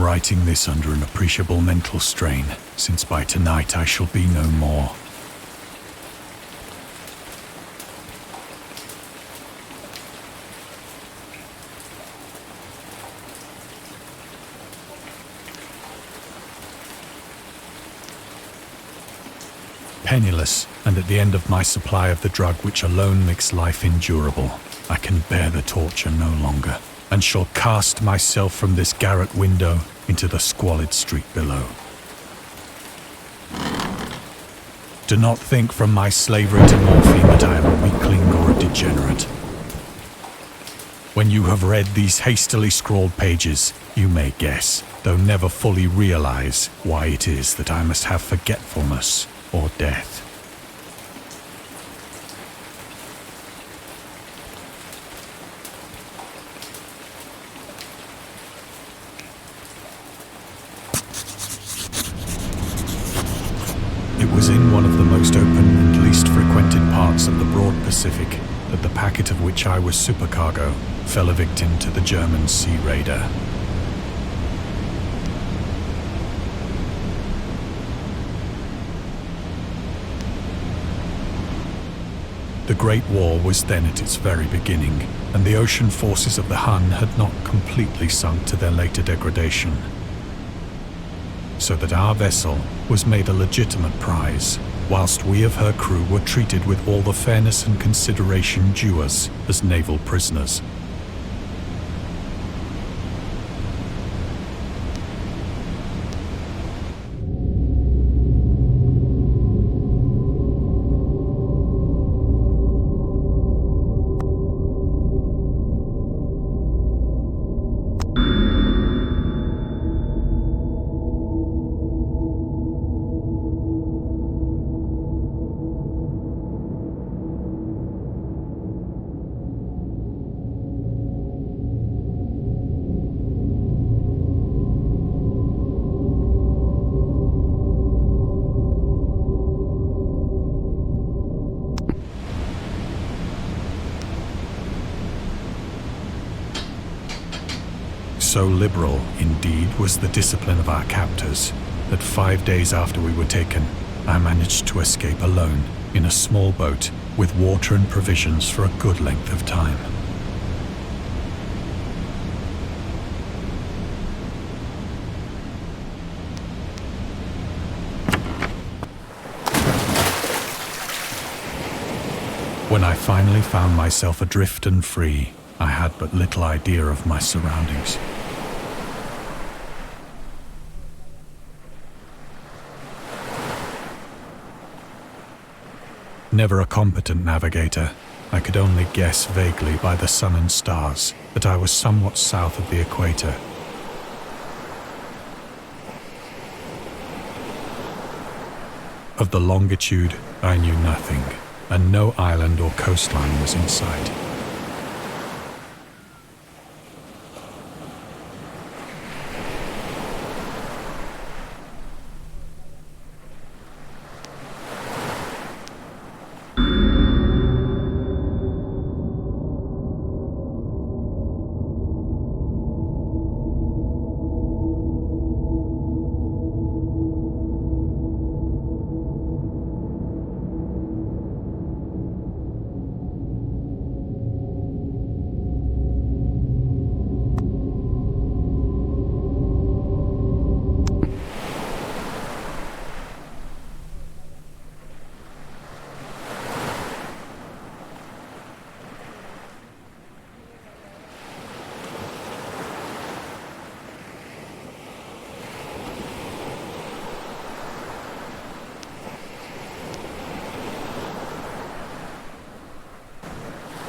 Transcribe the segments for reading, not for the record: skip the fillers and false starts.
am writing this under an appreciable mental strain, since by tonight I shall be no more. Penniless, and at the end of my supply of the drug which alone makes life endurable, I can bear the torture no longer, and shall cast myself from this garret window into the squalid street below. Do not think from my slavery to morphine that I am a weakling or a degenerate. When you have read these hastily scrawled pages, you may guess, though never fully realize, why it is that I must have forgetfulness or death. It was in one of the most open and least frequented parts of the broad Pacific that the packet of which I was supercargo fell a victim to the German sea raider. The Great War was then at its very beginning, and the ocean forces of the Hun had not completely sunk to their later degradation. So that our vessel was made a legitimate prize, whilst we of her crew were treated with all the fairness and consideration due us as naval prisoners. So liberal, indeed, was the discipline of our captors, that 5 days after we were taken, I managed to escape alone in a small boat with water and provisions for a good length of time. When I finally found myself adrift and free, I had but little idea of my surroundings. Never a competent navigator, I could only guess vaguely by the sun and stars that I was somewhat south of the equator. Of the longitude, I knew nothing, and no island or coastline was in sight.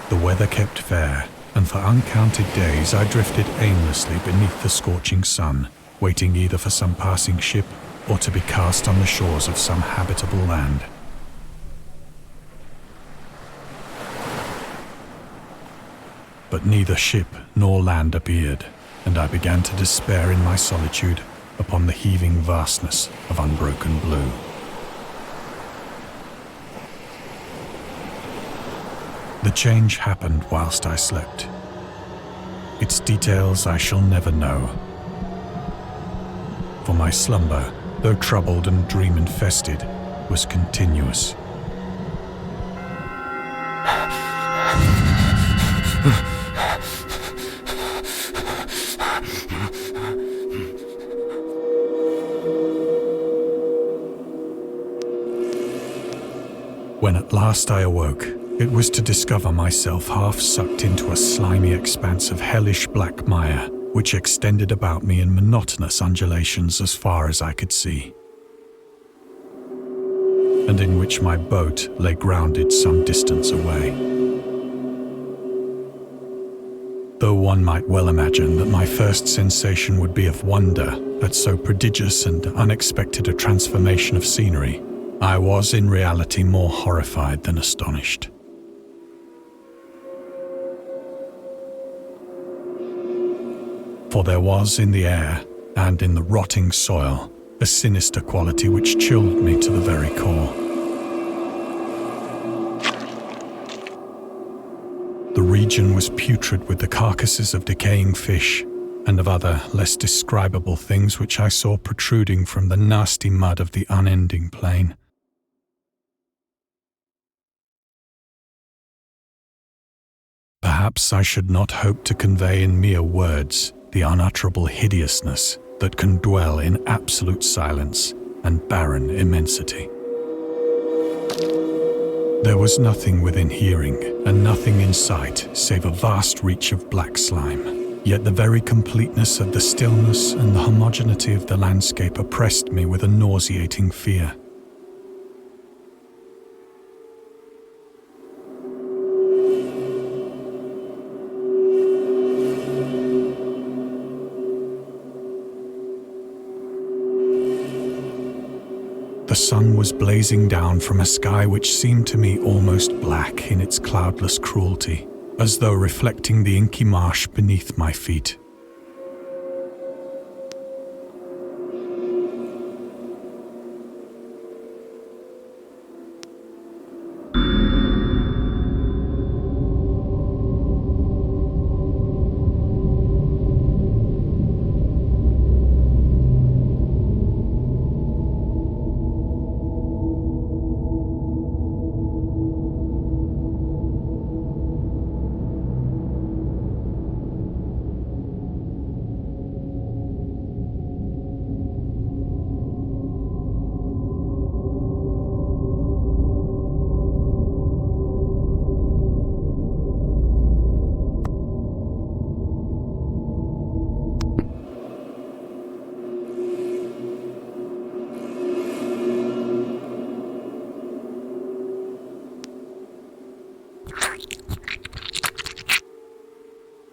The weather kept fair, and for uncounted days I drifted aimlessly beneath the scorching sun, waiting either for some passing ship or to be cast on the shores of some habitable land. But neither ship nor land appeared, and I began to despair in my solitude upon the heaving vastness of unbroken blue. The change happened whilst I slept. Its details I shall never know. for my slumber, though troubled and dream-infested, was continuous. When at last I awoke, it was to discover myself half sucked into a slimy expanse of hellish black mire, which extended about me in monotonous undulations as far as I could see, and in which my boat lay grounded some distance away. Though one might well imagine that my first sensation would be of wonder at so prodigious and unexpected a transformation of scenery, I was in reality more horrified than astonished. For there was in the air and in the rotting soil a sinister quality which chilled me to the very core. The region was putrid with the carcasses of decaying fish and of other less describable things which I saw protruding from the nasty mud of the unending plain. Perhaps I should not hope to convey in mere words the unutterable hideousness that can dwell in absolute silence and barren immensity. There was nothing within hearing and nothing in sight save a vast reach of black slime, yet the very completeness of the stillness and the homogeneity of the landscape oppressed me with a nauseating fear. The sun was blazing down from a sky which seemed to me almost black in its cloudless cruelty, as though reflecting the inky marsh beneath my feet.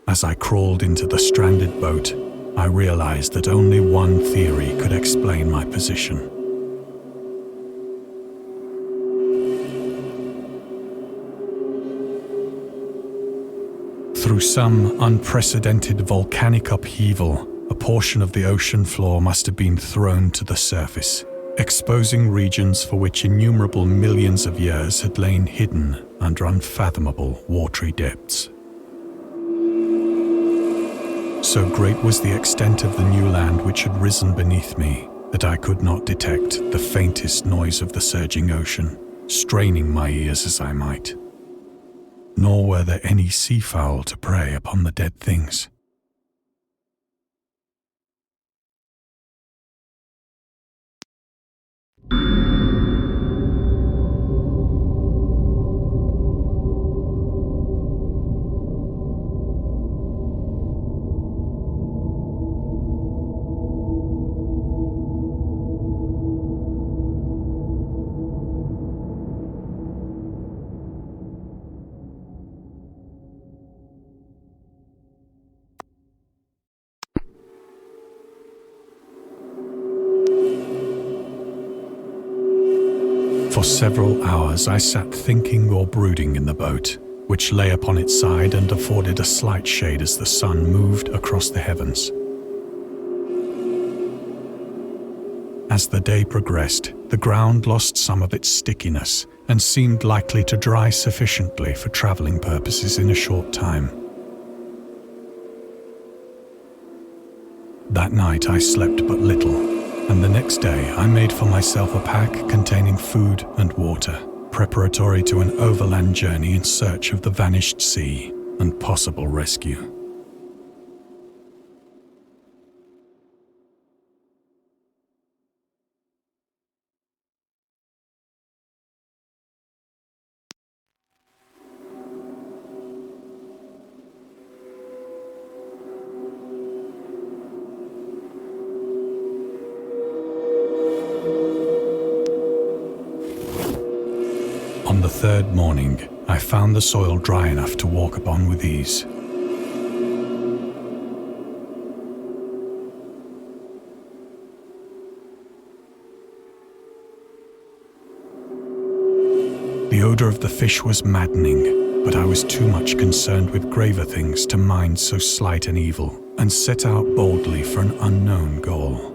As I crawled into the stranded boat, I realized that only one theory could explain my position. Through some unprecedented volcanic upheaval, a portion of the ocean floor must have been thrown to the surface, exposing regions for which innumerable millions of years had lain hidden under unfathomable watery depths. So great was the extent of the new land which had risen beneath me that I could not detect the faintest noise of the surging ocean, straining my ears as I might. Nor were there any seafowl to prey upon the dead things. For several hours I sat thinking or brooding in the boat, which lay upon its side and afforded a slight shade as the sun moved across the heavens. As the day progressed, the ground lost some of its stickiness and seemed likely to dry sufficiently for traveling purposes in a short time. That night I slept but little, And the next day I made for myself a pack containing food and water, preparatory to an overland journey in search of the vanished sea and possible rescue. On the third morning, I found the soil dry enough to walk upon with ease. The odor of the fish was maddening, but I was too much concerned with graver things to mind so slight an evil, and set out boldly for an unknown goal.